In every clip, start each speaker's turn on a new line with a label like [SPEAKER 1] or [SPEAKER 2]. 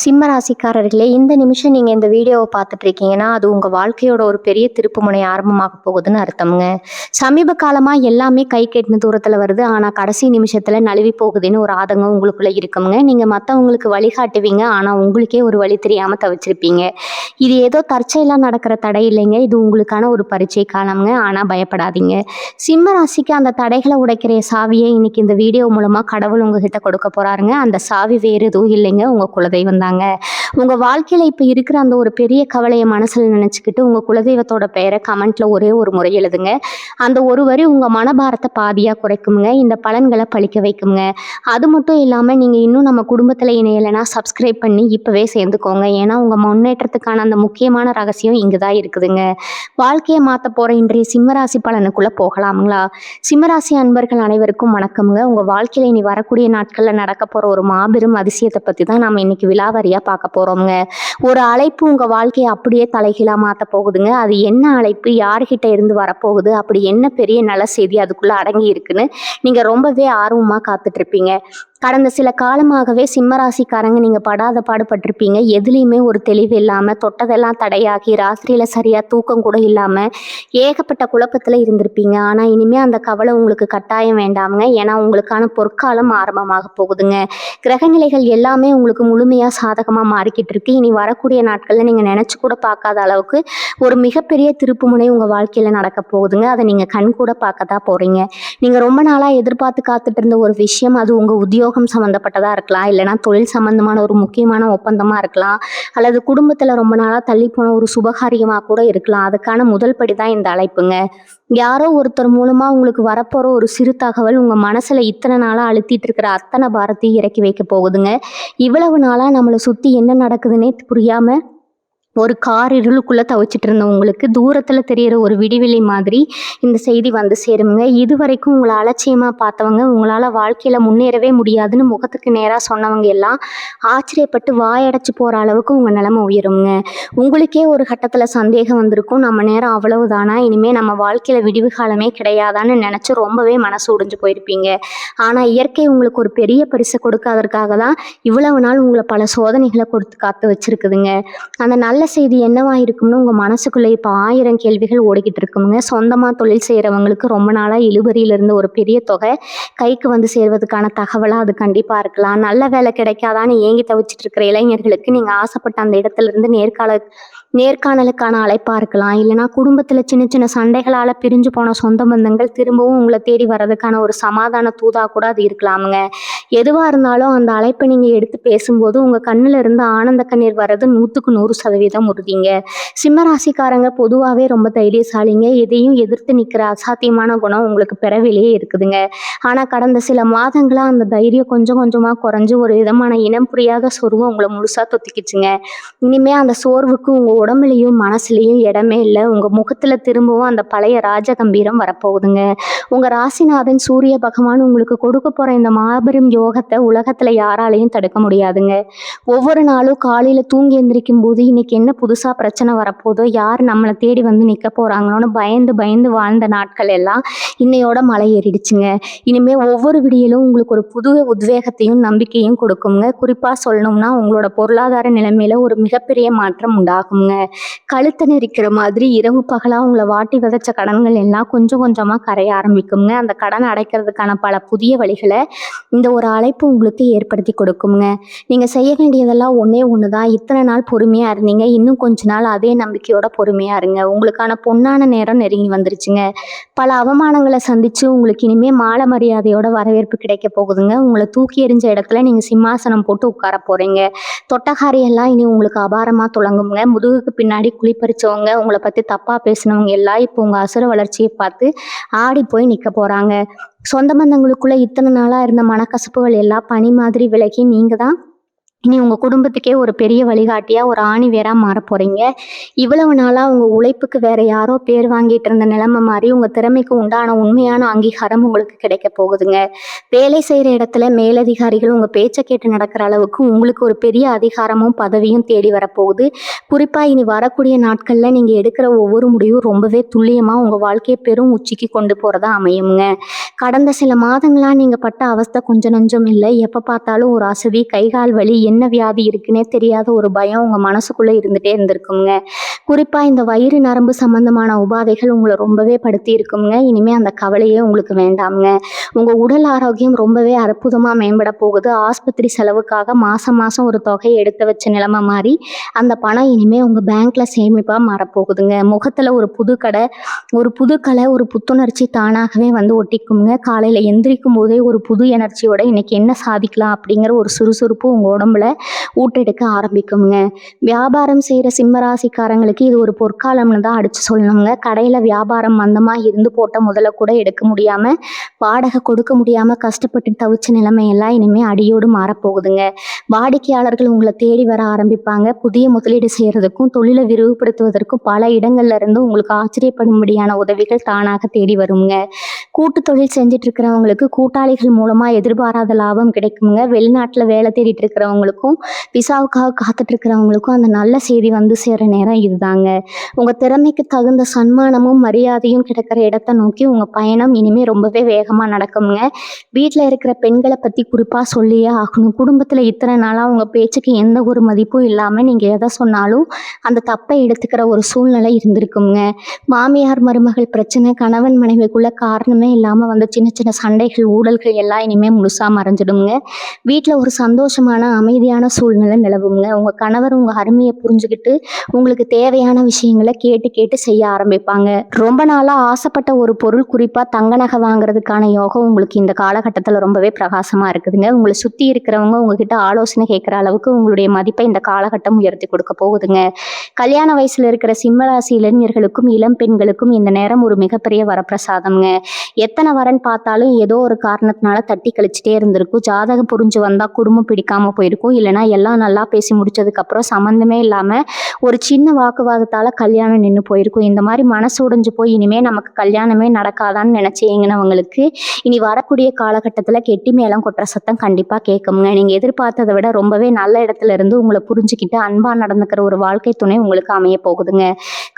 [SPEAKER 1] சிம்ம ராசிக்காரர்களே, இந்த நிமிஷம் நீங்க இந்த வீடியோவை பார்த்துட்டு இருக்கீங்கன்னா, அது உங்க வாழ்க்கையோட ஒரு பெரிய திருப்புமுனை ஆரம்பமாக போகுதுன்னு அர்த்தம்ங்க. சமீப காலமா எல்லாமே கை கெட்டின தூரத்துல வருது. ஆனா கடைசி நிமிஷத்துல நழுவி போகுதுன்னு ஒரு ஆதங்கம் உங்களுக்குள்ள இருக்குங்க. நீங்க மத்தவங்களுக்கு வழிகாட்டுவீங்க. ஆனா உங்களுக்கே ஒரு வழி தெரியாம தவிச்சிருப்பீங்க. இது ஏதோ தற்செயலா நடக்கிற தடை இல்லைங்க. இது உங்களுக்கான ஒரு பரீட்சை காலம்ங்க. ஆனா பயப்படாதீங்க. சிம்ம ராசிக்கு அந்த தடைகளை உடைக்கிற சாவியை இன்னைக்கு இந்த வீடியோ மூலமா கடவுள் உங்ககிட்ட கொடுக்க போறாருங்க. அந்த சாவி வேறு எதுவும் இல்லைங்க, உங்க குலதெய்வம் தாங்க. உங்க வாழ்க்கையில இப்ப இருக்கிற அந்த ஒரு பெரிய கவலையை மனசுல நினைச்சுக்கிட்டு உங்க குலதெய்வத்தோட பெயரை கமெண்ட்ல ஒரே ஒரு முறை எழுதுங்க. அந்த ஒரு வரி உங்க மனபாரத்தை பாதியா குறைக்குங்க. இந்த பலன்களை பழிக்க வைக்குங்க. அது மட்டும் இல்லாம நீங்க இன்னும் நம்ம குடும்பத்துல இணையலைன்னா சப்ஸ்கிரைப் பண்ணி இப்பவே சேர்ந்துக்கோங்க. ஏன்னா உங்க முன்னேற்றத்துக்கான அந்த முக்கியமான ரகசியம் இங்கதான் இருக்குதுங்க. வாழ்க்கையை மாத்த போற இன்றைய சிம்மராசி பலனுக்குள்ள போகலாமுங்களா? சிம்மராசி அன்பர்கள் அனைவருக்கும் வணக்கம்ங்க. உங்க வாழ்க்கையில இனி வரக்கூடிய நாட்கள்ல நடக்க போற ஒரு மாபெரும் அதிசயத்தை பத்தி தான் நாம இன்னைக்கு விலாவரியா பார்க்க போறோம்ங்க. ஒரு அழைப்பு உங்க வாழ்க்கையை அப்படியே தலைகீழா மாத்த போகுதுங்க. அது என்ன அழைப்பு, யார்கிட்ட இருந்து வரப்போகுது, அப்படி என்ன பெரிய நல்ல செய்தி அதுக்குள்ள அடங்கி இருக்குன்னு நீங்க ரொம்பவே ஆர்வமா காத்துட்டு இருப்பீங்க. கடந்த சில காலமாகவே சிம்மராசிக்காரங்க நீங்க படாத பாடுபட்டிருப்பீங்க. எதுலேயுமே ஒரு தெளிவு இல்லாம, தொட்டதெல்லாம் தடையாகி, ராத்திரியில சரியா தூக்கம் கூட இல்லாம ஏகப்பட்ட குழப்பத்துல இருந்திருப்பீங்க. ஆனா இனிமே அந்த கவலை உங்களுக்கு கட்டாயம் வேண்டாமுங்க. ஏன்னா உங்களுக்கான பொற்காலம் ஆரம்பமாக போகுதுங்க. கிரகநிலைகள் எல்லாமே உங்களுக்கு முழுமையா சாதகமா மாறிக்கிட்டு இருக்கு. இனி வரக்கூடிய நாட்கள்ல நீங்க நினைச்சு கூட பார்க்காத அளவுக்கு ஒரு மிகப்பெரிய திருப்புமுனை உங்க வாழ்க்கையில நடக்க போகுதுங்க. அதை நீங்க கண் கூட பார்க்கத்தான் போறீங்க. நீங்க ரொம்ப நாளா எதிர்பார்த்து காத்துட்டு இருந்த ஒரு விஷயம், அது உங்க உத்தியோகம் சம்பந்தப்பட்டதா இருக்கலாம், இல்லைன்னா தொழில் சம்பந்தமான ஒரு முக்கியமான ஒப்பந்தமா இருக்கலாம், அல்லது குடும்பத்துல ரொம்ப நாளா தள்ளி போன ஒரு சுபகாரியமா கூட இருக்கலாம். அதுக்கான முதல் படிதான் இந்த அழைப்புங்க. யாரோ ஒருத்தர் மூலமா உங்களுக்கு வரப்போற ஒரு சிறு தகவல் உங்க மனசுல இத்தனை நாளா அழுத்திட்டு இருக்கிற அத்தனை பாரத்தையும் இறக்கி வைக்க போகுதுங்க. இவ்வளவு நாளா நம்மளை சுத்தி என்ன நடக்குதுன்னே புரியாம ஒரு கார் இருளுக்குள்ள தவிச்சிட்டு இருந்த உங்களுக்கு தூரத்துல தெரியிற ஒரு விடிவெளி மாதிரி இந்த செய்தி வந்து சேருங்க. இதுவரைக்கும் உங்களை அலட்சியமா பார்த்தவங்க, உங்களால வாழ்க்கையில முன்னேறவே முடியாதுன்னு முகத்துக்கு நேரா சொன்னவங்க எல்லாம் ஆச்சரியப்பட்டு வாயடைச்சு போற அளவுக்கு உங்க நிலைமை உயருங்க. உங்களுக்கே ஒரு கட்டத்துல சந்தேகம் வந்திருக்கும், நம்ம நேரம் அவ்வளவுதானா, இனிமே நம்ம வாழ்க்கையில விடிவு காலமே கிடையாதான்னு நினைச்சு ரொம்பவே மனசு உடைஞ்சு போயிருப்பீங்க. ஆனா இயற்கை உங்களுக்கு ஒரு பெரிய பரிசை கொடுக்காதற்காக தான் இவ்வளவு நாள் உங்களை பல சோதனைகளை கொடுத்து காத்து வச்சிருக்குதுங்க. அந்த நல்ல செய்தி என்னவா இருக்கும்னு உங்க மனசுக்குள்ள இப்ப 1000 கேள்விகள் ஓடிக்கிட்டு இருக்குங்க. சொந்தமா தொழில் செய்யறவங்களுக்கு ரொம்ப நாளா இழுபறியில இருந்து ஒரு பெரிய தொகை கைக்கு வந்து சேர்வதற்கான தகவலா அது கண்டிப்பா இருக்கலாம். நல்ல வேலை கிடைக்காதான்னு ஏங்கி தவிச்சிட்டு இருக்கிற இளைஞர்களுக்கு நீங்க ஆசைப்பட்ட அந்த இடத்துல இருந்து நேர்காணலுக்கான அழைப்பா இருக்கலாம். இல்லைன்னா குடும்பத்துல சின்ன சின்ன சண்டைகளால பிரிஞ்சு போன சொந்த பந்தங்கள் திரும்பவும் உங்களை தேடி வர்றதுக்கான ஒரு சமாதான தூதா கூட அது இருக்கலாமுங்க. எதுவா இருந்தாலும் அந்த அழைப்பை நீங்க எடுத்து பேசும்போது உங்க கண்ணுல இருந்து ஆனந்த கண்ணீர் வர்றது 100% உறுதிங்க. சிம்ம ராசிக்காரங்க பொதுவாகவே ரொம்ப தைரியசாலிங்க. எதையும் எதிர்த்து நிற்கிற அசாத்தியமான குணம் உங்களுக்கு பிறவிலேயே இருக்குதுங்க. ஆனா கடந்த சில மாதங்களா அந்த தைரியம் கொஞ்சம் கொஞ்சமா குறைஞ்சு ஒரு விதமான இனம் புரியாத சோர்வு உங்களை முழுசா தொத்திக்கிச்சுங்க. இனிமே அந்த சோர்வுக்கு உங்க உடம்புலையும் மனசுலையும் இடமே இல்லை. உங்க முகத்துல திரும்பவும் அந்த பழைய ராஜ கம்பீரம் வரப்போகுதுங்க. உங்க ராசிநாதன் சூரிய பகவான் உங்களுக்கு கொடுக்க போற இந்த மாபெரும் யோகத்தை உலகத்துல யாராலையும் தடுக்க முடியாதுங்க. ஒவ்வொரு நாளும் காலையில தூங்கி எந்திரிக்கும் போது இன்னைக்கு என்ன புதுசா பிரச்சனை வரப்போதோ, யார் நம்மளை தேடி வந்து நிக்க போறாங்களோன்னு பயந்து பயந்து வாழ்ந்த நாட்கள் எல்லாம் இன்னையோட மலை ஏறிடுச்சுங்க. இனிமே ஒவ்வொரு விடியலும் உங்களுக்கு ஒரு புது உத்வேகத்தையும் நம்பிக்கையும் கொடுக்குங்க. குறிப்பா சொல்லணும்னா உங்களோட பொருளாதார நிலைமையில ஒரு மிகப்பெரிய மாற்றம் உண்டாகுங்க. கழுத்தை நெரிக்கிற மாதிரி இரவு பகலா உங்களை வாட்டி விதைச்ச கடன்கள் எல்லாம் கொஞ்சம் கொஞ்சமா கரைய ஆரம்பிக்குங்க. அந்த கடன் அடைக்கிறதுக்கான பல புதிய வழிகளை இந்த ஒரு அழைப்பு உங்களுக்கு ஏற்படுத்தி கொடுக்குங்க. நீங்க செய்ய வேண்டியதெல்லாம் ஒண்ணே ஒண்ணுதான். இத்தனை நாள் பொறுமையா இருந்தீங்க, இன்னும் கொஞ்ச நாள் அதே நம்பிக்கையோட பொறுமையா இருங்க. உங்களுக்கான பொன்னான நேரம் நெருங்கி வந்துருச்சுங்க. பல அவமானங்களை சந்திச்சு உங்களுக்கு இனிமே மாலை மரியாதையோட வரவேற்பு கிடைக்க போகுதுங்க. உங்களை தூக்கி எறிஞ்ச இடத்துல நீங்க சிம்மாசனம் போட்டு உட்கார போறீங்க. தொட்டகாரி எல்லாம் இனி உங்களுக்கு அபாரமா துளங்குங்க. முதுகுக்கு பின்னாடி குளிப்பறிச்சவங்க, உங்களை பத்தி தப்பா பேசினவங்க எல்லாம் இப்போ உங்க அசுர வளர்ச்சியை பார்த்து ஆடி போய் நிக்க போறாங்க. சொந்த பந்தங்களுக்குள்ள இத்தனை நாளா இருந்த மனக்கசப்புகள் எல்லாம் பனி மாதிரி விலகி நீங்க தான் இனி உங்க குடும்பத்துக்கே ஒரு பெரிய வழிகாட்டியா, ஒரு ஆணி வேரா மாற போறீங்க. இவ்வளவு நாளா உங்க உழைப்புக்கு வேற யாரோ பேர் வாங்கிட்டு இருந்த நிலைமை மாதிரி உங்க திறமைக்கு உண்டான உண்மையான அங்கீகாரம் உங்களுக்கு கிடைக்க போகுதுங்க. வேலை செய்யற இடத்துல மேலதிகாரிகள் உங்க பேச்சை கேட்டு நடக்கிற அளவுக்கு உங்களுக்கு ஒரு பெரிய அதிகாரமும் பதவியும் தேடி வரப்போகுது. குறிப்பா இனி வரக்கூடிய நாட்கள்ல நீங்க எடுக்கிற ஒவ்வொரு முடிவும் ரொம்பவே துல்லியமா உங்க வாழ்க்கையை பெரும் உச்சிக்கு கொண்டு போறதா அமையுங்க. கடந்த சில மாதங்களா நீங்க பட்ட அவஸ்தை கொஞ்சம் நஞ்சம் இல்லை. எப்ப பார்த்தாலும் ஒரு அசதி, கைகால் வலி, என்ன வியாதி இருக்குன்னே தெரியாத ஒரு பயம் உங்கள் மனசுக்குள்ளே இருந்துகிட்டே இருந்திருக்குங்க. குறிப்பாக இந்த வயிறு நரம்பு சம்பந்தமான உபாதைகள் உங்களை ரொம்பவே படுத்தி இருக்குங்க. இனிமேல் அந்த கவலையே உங்களுக்கு வேண்டாமுங்க. உங்கள் உடல் ஆரோக்கியம் ரொம்பவே அற்புதமாக மேம்பட போகுது. ஆஸ்பத்திரி செலவுக்காக மாதம் மாதம் ஒரு தொகையை எடுத்து வச்ச நிலைமை மாறி அந்த பணம் இனிமேல் உங்கள் பேங்க்கில் சேமிப்பாக மாறப்போகுதுங்க. முகத்தில் ஒரு புதுக்கலை ஒரு புத்துணர்ச்சி தானாகவே வந்து ஒட்டிக்குங்க. காலையில் எந்திரிக்கும் போதே ஒரு புது எனர்ஜியோட இன்னைக்கு என்ன சாதிக்கலாம் அப்படிங்கிற ஒரு சுறுசுறுப்பு உங்கள் உடம்புல ஊட்டெடுக்க ஆரம்பிக்குங்க. வியாபாரம் செய்கிற சிம்மராசிக்காரங்களுக்கு இது ஒரு பொற்காலம்னு தான் அடித்து சொல்லணுங்க. கடையில் வியாபாரம் மந்தமாக இருந்து போட்ட முதல்ல கூட எடுக்க முடியாமல், வாடகை கொடுக்க முடியாமல் கஷ்டப்பட்டு தவிச்ச நிலைமையெல்லாம் இனிமேல் அடியோடு மாறப்போகுதுங்க. வாடிக்கையாளர்கள் உங்களை தேடி வர ஆரம்பிப்பாங்க. புதிய முதலீடு செய்கிறதுக்கும் தொழிலை விரிவுபடுத்துவதற்கும் பல இடங்கள்ல இருந்து உங்களுக்கு ஆச்சரியப்படும்படியான உதவிகள் தானாக தேடி வருங்க. கூட்டு தொழில் செஞ்சுட்டு இருக்கிறவங்களுக்கு கூட்டாளிகள் மூலமாக எதிர்பாராத லாபம் கிடைக்குங்க. வெளிநாட்டில் வேலை தேடிட்டு இருக்கிறவங்களுக்கும் விசாவுக்காக காத்துட்டு இருக்கிறவங்களுக்கும் அந்த நல்ல செய்தி வந்து சேர நேரம் இதுதாங்க. உங்கள் திறமைக்கு தகுந்த சன்மானமும் மரியாதையும் கிடைக்கிற இடத்த நோக்கி உங்கள் பயணம் இனிமேல் ரொம்பவே வேகமாக நடக்குங்க. வீட்டில் இருக்கிற பெண்களை பற்றி குறிப்பாக சொல்லியே ஆகணும். குடும்பத்தில் இத்தனை நாளாக உங்கள் பேச்சுக்கு எந்த ஒரு மதிப்பும் இல்லாமல் நீங்கள் எதை சொன்னாலும் அந்த தப்பை எடுத்துக்கிற ஒரு சூழ்நிலை இருந்திருக்குங்க. மாமியார் மருமகள் பிரச்சனை, கணவன் மனைவிக்குள்ள காரணமே இல்லாமல் வந்து சின்ன சின்ன சண்டைகள், ஊழல்கள் எல்லாம் இனிமேல் முழுசாக மறைஞ்சிடுங்க. வீட்டில் ஒரு சந்தோஷமான அமைதியான சூழ்நிலை நிலவுங்க. உங்கள் கணவர் உங்கள் அருமையை புரிஞ்சுக்கிட்டு உங்களுக்கு தேவையான விஷயங்களை கேட்டு கேட்டு செய்ய ஆரம்பிப்பாங்க. ரொம்ப நாளாக ஆசைப்பட்ட ஒரு பொருள், குறிப்பாக தங்க நகை வாங்குறதுக்கான யோகம் உங்களுக்கு இந்த காலகட்டத்தில் ரொம்பவே பிரகாசமாக இருக்குதுங்க. உங்களை சுற்றி இருக்கிறவங்க உங்ககிட்ட ஆலோசனை கேட்குற அளவுக்கு உங்களுடைய மதிப்பை இந்த காலகட்டம் உயர்த்தி கொடுக்க போகுதுங்க. கல்யாண வயசில் இருக்கிற சிம்மராசி இளைஞர்களுக்கும் இளம் பெண்களுக்கும் இந்த நேரம் ஒரு மிகப்பெரிய வரப்பிரசாதம்ங்க. எத்தனை வரன் பார்த்தாலும் ஏதோ ஒரு காரணத்தினால தட்டி கழிச்சிட்டே இருந்திருக்கும். ஜாதகம் புரிஞ்சு வந்தால் குடும்பம் பிடிக்காமல் போயிருக்கும். இல்லைனா எல்லாம் நல்லா பேசி முடிச்சதுக்கப்புறம் சம்மந்தமே இல்லாமல் ஒரு சின்ன வாக்குவாதத்தால் கல்யாணம் நின்று போயிருக்கும். இந்த மாதிரி மனசு உடைஞ்சு போய் இனிமேல் நமக்கு கல்யாணமே நடக்காதான்னு நினச்சிங்கனவங்களுக்கு இனி வரக்கூடிய காலகட்டத்தில் கெட்டி மேளம் கொட்டுற சத்தம் கண்டிப்பாக கேட்குங்க. நீங்கள் எதிர்பார்த்ததை விட ரொம்பவே நல்ல இடத்துல இருந்து உங்களை புரிஞ்சுக்கிட்டு அன்பாக நடந்துக்கிற ஒரு வாழ்க்கை துணை உங்களுக்கு அமைய போகுதுங்க.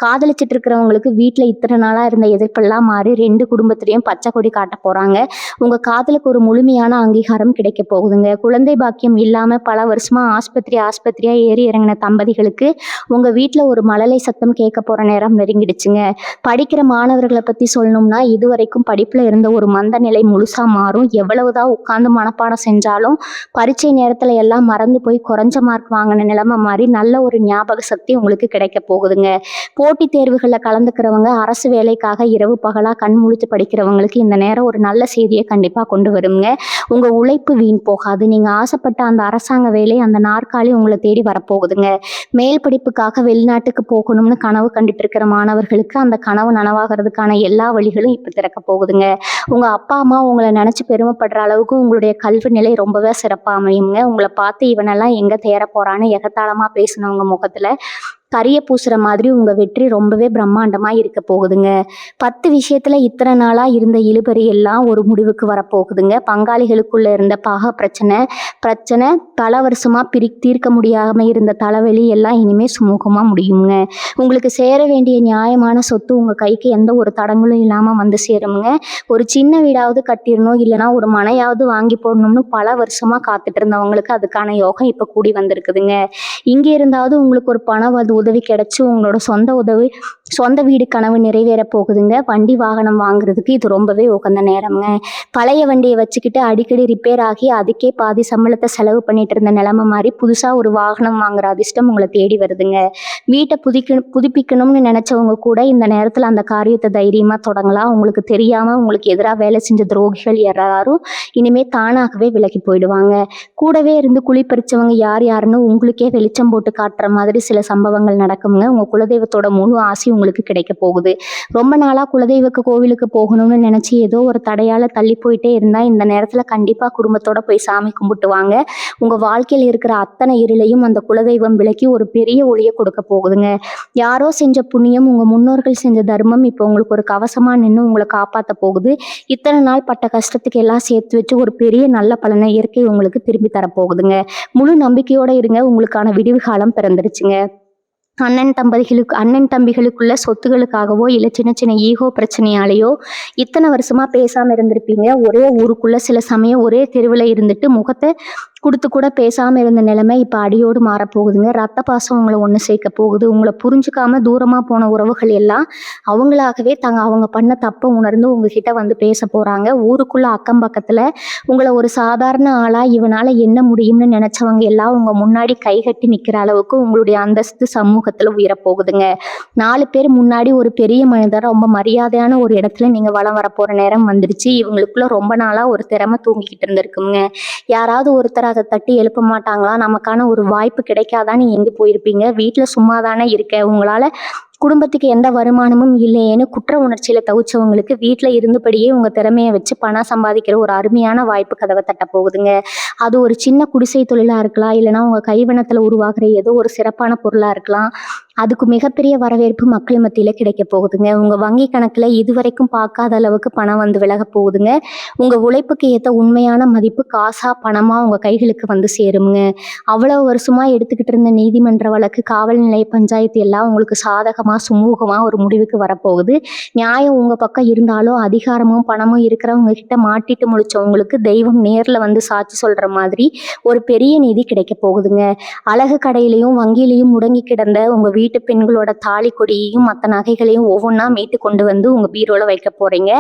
[SPEAKER 1] காதலிச்சிட்டு இருக்கிறவங்களுக்கு வீட்டில் இத்தனை நாளாக இருந்த எதிர்ப்பெல்லாம் மாறி 2 குடும்பத்திலையும் பச்சை கொடி காட்ட போகிறாங்க. உங்கள் காதலுக்கு ஒரு முழுமையான அங்கீகாரம் கிடைக்க போகுதுங்க. குழந்தை பாக்கியம் இல்லாமல் பல வருஷமாக ஆஸ்பத்திரியாக ஏறி இறங்கின தம்பதிகளுக்கு உங்கள் வீட்டில் ஒரு மழலை சத்தம் கேட்க போகிற நேரம் நெருங்கிடுச்சுங்க. படிக்கிற மாணவர்களை பற்றி சொல்லணும்னா இதுவரைக்கும் படிப்பில் இருந்த ஒரு மந்த நிலை முழுசாக மாறும். எவ்வளவுதான் உட்காந்து மனப்பாடம் செஞ்சாலும் பரீட்சை நேரத்தில் எல்லாம் மறந்து போய் குறைஞ்ச மார்க் வாங்கின நிலைமை மாதிரி நல்ல ஒரு ஞாபக சக்தி உங்களுக்கு கிடைக்க போகுதுங்க. போட்டித் தேர்வுகளில் கலந்துக்கிறவங்க, அரசு வேலைக்காக இரவு பகலாக கண் முழித்து படிக்கிறவங்களுக்கு இந்த நேரம் ஒரு நல்ல செய்தியை கண்டிப்பாக கொண்டு வருங்க. உங்கள் உழைப்பு வீண் போகாது. நீங்கள் ஆசைப்பட்ட அந்த அரசாங்க வேலை, அந்த நாற்காலி உங்களை தேடி வரப்போகுதுங்க. மேல் படிப்புக்காக வெளிநாட்டுக்கு போகணும்னு கனவு கண்டுட்டு இருக்கிற மாணவர்களுக்கு அந்த கனவு நனவாகிறதுக்கான எல்லா வழிகளும் இப்போ திறக்க போகுதுங்க. உங்கள் அப்பா அம்மா உங்களை நினச்சி பெருமைப்படுற அளவுக்கு உங்களுடைய கல்வி நிலை ரொம்பவே சிறப்பாக அமையுங்க. உங்களை பார்த்து இவனெல்லாம் எங்கே தேர போகிறான்னு எகத்தாளமாக பேசினவங்க முகத்தில் கரிய பூசுற மாதிரி உங்க வெற்றி ரொம்பவே பிரம்மாண்டமா இருக்க போகுதுங்க. 10 விஷயத்துல இத்தனை நாளா இருந்த இழுபறி எல்லாம் ஒரு முடிவுக்கு வரப்போகுதுங்க. பங்காளிகளுக்குள்ள இருந்த பிரச்சனை பல வருஷமா தீர்க்க முடியாம இருந்த தலைவலி எல்லாம் இனிமே சுமூகமா முடியுங்க. உங்களுக்கு சேர வேண்டிய நியாயமான சொத்து உங்க கைக்கு எந்த ஒரு தடங்களும் இல்லாம வந்து சேருங்க. ஒரு சின்ன வீடாவது கட்டிடணும், இல்லைன்னா ஒரு மனையாவது வாங்கி போடணும்னு பல வருஷமா காத்துட்டு இருந்தவங்களுக்கு அதுக்கான யோகம் இப்ப கூடி வந்திருக்குதுங்க. இங்க இருந்தாவது உங்களுக்கு ஒரு பணம் உதவி கிடைச்சு உங்களோட சொந்த வீடு கனவு நிறைவேற போகுதுங்க. வண்டி வாகனம் வாங்குறதுக்கு இது ரொம்பவே உகந்த நேரம்ங்க. பழைய வண்டியை வச்சுக்கிட்டு அடிக்கடி ரிப்பேர் ஆகி அதுக்கே பாதி சம்பளத்தை செலவு பண்ணிட்டு இருந்த நிலைமை மாதிரி புதுசாக ஒரு வாகனம் வாங்குற அதிர்ஷ்டம் உங்களை தேடி வருதுங்க. வீட்டை புதுப்பிக்கணும்னு நினைச்சவங்க கூட இந்த நேரத்தில் அந்த காரியத்தை தைரியமாக தொடங்கலாம். உங்களுக்கு தெரியாமல் உங்களுக்கு எதிராக வேலை செஞ்ச துரோகிகள் எல்லாரும் இனிமேல் தானாகவே விலகி போயிடுவாங்க. கூடவே இருந்து குழி பறிச்சவங்க யாருன்னு உங்களுக்கே வெளிச்சம் போட்டு காட்டுற மாதிரி சில சம்பவங்கள் நடக்குங்க. உங்கள் குலதெய்வத்தோட முழு ஆசை உங்களுக்கு கிடைக்க போகுது. ரொம்ப நாளாக குலதெய்வக்கு கோவிலுக்கு போகணும்னு நினச்சி ஏதோ ஒரு தடையால் தள்ளி போயிட்டே இருந்தால் இந்த நேரத்தில் கண்டிப்பாக குடும்பத்தோட போய் சாமி கும்பிட்டு வாங்க. உங்கள் வாழ்க்கையில் இருக்கிற அத்தனை இருளையும் அந்த குலதெய்வம் விலக்கி ஒரு பெரிய ஒளியை கொடுக்க போகுதுங்க. யாரோ செஞ்ச புண்ணியம், உங்கள் முன்னோர்கள் செஞ்ச தர்மம் இப்போ உங்களுக்கு ஒரு கவசமாக நின்று உங்களை காப்பாற்ற போகுது. இத்தனை நாள் பட்ட கஷ்டத்துக்கு எல்லாம் சேர்த்து வச்சு ஒரு பெரிய நல்ல பலனை இயற்கை உங்களுக்கு திரும்பி தரப்போகுதுங்க. முழு நம்பிக்கையோடு இருங்க. உங்களுக்கான விடிவு காலம் பிறந்துருச்சுங்க. அண்ணன் தம்பிகளுக்குள்ள சொத்துகளுக்காகவோ இல்ல சின்ன சின்ன ஈகோ பிரச்சனையாலேயோ இத்தனை வருஷமா பேசாம இருந்திருப்பீங்க. ஒரே ஊருக்குள்ள சில சமயம் ஒரே தெருவுல இருந்துட்டு முகத்தை குடுத்து கூட பேசாம இருந்த நிலைமை இப்ப அடியோடு மாறப்போகுதுங்க. ரத்த பாசம் உங்களை ஒண்ணு சேர்க்க போகுது. உங்களை புரிஞ்சுக்காம தூரமா போன உறவுகள் எல்லாம் அவங்களாகவே அவங்க பண்ண தப்பை உணர்ந்து உங்ககிட்ட வந்து பேச போறாங்க. ஊருக்குள்ள அக்கம் பக்கத்துல உங்களை ஒரு சாதாரண ஆளா இவனால என்ன முடியும்னு நினைச்சவங்க எல்லாம் உங்க முன்னாடி கைகட்டி நிக்கிற அளவுக்கு உங்களுடைய அந்தஸ்து சமூகத்துல உயரப்போகுதுங்க. 4 பேர் முன்னாடி ஒரு பெரிய மனிதர் ரொம்ப மரியாதையான ஒரு இடத்துல நீங்க வலம் வரப்போற நேரம் வந்துருச்சு. இவங்களுக்குள்ள ரொம்ப நாளா ஒரு திறமை தூங்கிக்கிட்டு இருந்திருக்குங்க. யாராவது ஒருத்தர் அதை தட்டி எழுப்ப மாட்டாங்களா? நமக்கான ஒரு வாய்ப்பு கிடைக்காதா? நீ எங்க போயிருப்பீங்க? வீட்டுல சும்மா தானே இருக்க, உங்களால குடும்பத்துக்கு எந்த வருமானமும் இல்லையேன்னு குற்ற உணர்ச்சியில தவிச்சவங்களுக்கு வீட்டுல இருந்தபடியே உங்க திறமையை வச்சு பணம் சம்பாதிக்கிற ஒரு அருமையான வாய்ப்பு கதவை தட்ட போகுதுங்க. அது ஒரு சின்ன குடிசை தொழிலா இருக்கலாம், இல்லைன்னா உங்க கைவண்ணத்துல உருவாக்குற ஏதோ ஒரு சிறப்பான பொருளா இருக்கலாம். அதுக்கு மிகப்பெரிய வரவேற்பு மக்கள் மத்தியில கிடைக்க போகுதுங்க. உங்க வங்கி கணக்குல இதுவரைக்கும் பார்க்காத அளவுக்கு பணம் வந்து விலக போகுதுங்க. உங்க உழைப்புக்கு ஏற்ற உண்மையான மதிப்பு காசா பணமா உங்க கைகளுக்கு வந்து சேருங்க. அவ்வளவு வருஷமா எடுத்துக்கிட்டு இருந்த நீதிமன்ற வழக்கு, காவல் நிலைய பஞ்சாயத்து எல்லாம் உங்களுக்கு சாதகமா சுமூகமா ஒரு முடிவுக்கு வரப்போகுது. நியாயம் உங்க பக்கம் இருந்தாலும் அதிகாரமும் பணமும் இருக்கிறவங்க கிட்ட மாட்டிட்டு முழிச்சவங்களுக்கு தெய்வம் நேர்ல வந்து சாட்சி சொல்ற மாதிரி ஒரு பெரிய நீதி கிடைக்க போகுதுங்க. அழகு கடையிலையும் வங்கியிலையும் முடங்கி கிடந்த உங்க வீட்டு பெண்களோட தாலி கொடியையும் மற்ற நகைகளையும் ஒவ்வொன்றா மீட்டு கொண்டு வந்து உங்க பீரோல வைக்க போறீங்க.